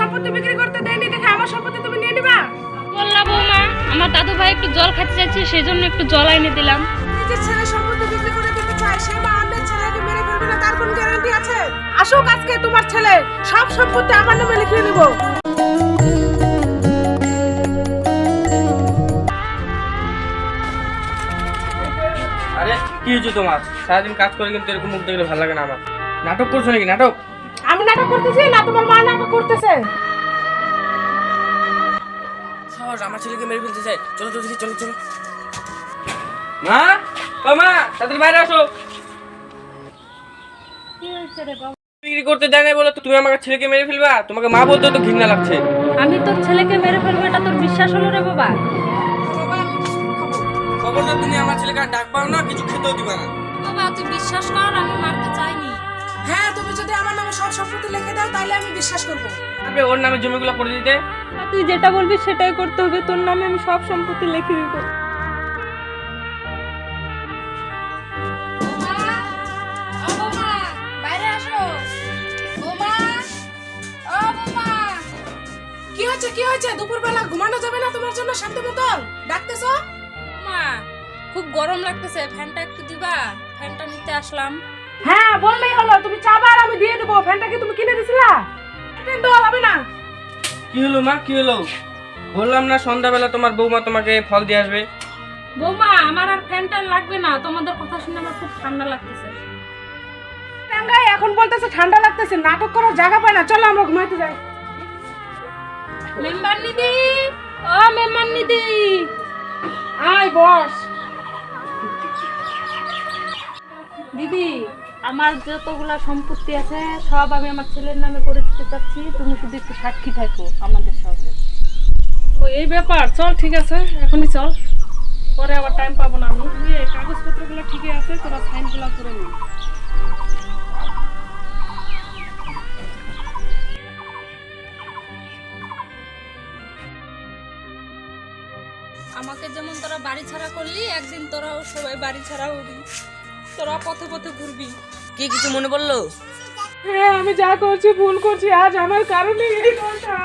সম্পত্তি বিক্রি করতে দেয়নি দেখে আমার সম্পত্তি তুমি নিয়ে নিবা? বললাম বৌমা, আমার দাদু ভাই একটু জল খেতে চাইছে, সেই জন্য একটু জল এনে দিলাম। নিজের ছেলে সম্পত্তি বিক্রি করে দিতে চায়, সে বা অন্যের ছেলেকে মেরে ফেলবে না, তার কোন গ্যারান্টি আছে? আসুক আজকে তোমার ছেলে, সব সম্পত্তি আমার নামে লিখিয়ে নিব। আরে কি হয়েছে তোমার? সারাদিন কাজ করে কিন্তু এরকম মুখ দেখলে ভালো লাগে না আমার। নাটক করছো নাকি? নাটক? আমি নাটক করতেছি না তোমার মা নাটক করতেছে? সাহস, আমার ছেলেকে মেরে ফেলতে চাই। চলো চলো দেখি, চলো চলো। মা, ও মা, তাড়াতাড়ি বাইরে আসো। কি হয়েছে রে বাবা? বিক্রি করতে দেয় নাই বলে তো তুমি আমার ছেলেকে মেরে ফেলবা? তোমাকে মা বলতে তো ঘৃণা লাগছে। আমি তোর ছেলেকে মেরে ফেলবো এটা তোর বিশ্বাস হলো রে বাবা? খবরদার তুমি আমার ছেলেকে আর ডাক পাও না, কিছু খেতেও দিবা না। বাবা তুই বিশ্বাস কর, আমি মারতে চাইনি। হ্যাঁ, তুমি যদি আমার নামে সব সম্পত্তি লিখে দাও তাহলে আমি বিশ্বাস করব। আপনি ওর নামে জমিগুলো করে দিতে। তুই যেটা বলবি সেটাই করতে হবে, তোর নামে আমি সব সম্পত্তি লিখে দিব। কি হয়েছে কি হয়েছে? দুপুরবেলা ঘুমানো যাবে না তোমার জন্য? শান্তি মতন ডাকতেছো? মা খুব গরম লাগতেছে, ফ্যানটা একটু দিবা? ফ্যানটা নিতে আসলাম। হ্যাঁ বললেই হলো, তুমি চাবা আর আমি দিয়ে দেবো। ফ্যানটা কি তুমি কিনে দিছিলা? ফ্যান দেওয়া হবে না। কি হলো মা, কি হলো? বললাম না সন্ধ্যাবেলা তোমার বৌমা তোমাকে ফল দিয়ে আসবে। বৌমা আমার আর ফ্যানটা লাগবে না, তোমাদের কথা শুনে আমার খুব ঠান্ডা লাগতেছে। টাঙ্গাই এখন বলতেছে ঠান্ডা লাগতেছে, নাটক করার জায়গা পায় না। চলো আমরা ঘুমাইতে যাই। মেম্বার নিদি, ও মেম্বার নিদি, আয় বস। দিদি আমার যতগুলা সম্পত্তি আছে সব আমি আমার ছেলের নামে করে দিতে চাচ্ছি, তুমি শুধু একটু সাক্ষী থাকো আমাদের সঙ্গে। ও এই ব্যাপার, চল ঠিক আছে, এখনই চল, পরে আবার টাইম পাবো না। আমি কাগজপত্রগুলো ঠিকই আছে, তোরা সাইনগুলো করে নি। আমাকে যেমন তোরা বাড়ি ছাড়া করলি, একদিন তোরাও সবাই বাড়ি ছাড়া হবি, তোরা পথে পথে ঘুরবি। কি কিছু মনে পড়লো? হ্যাঁ আমি যা করছি ভুল করছি, আজ আমার কারণে এই কথা।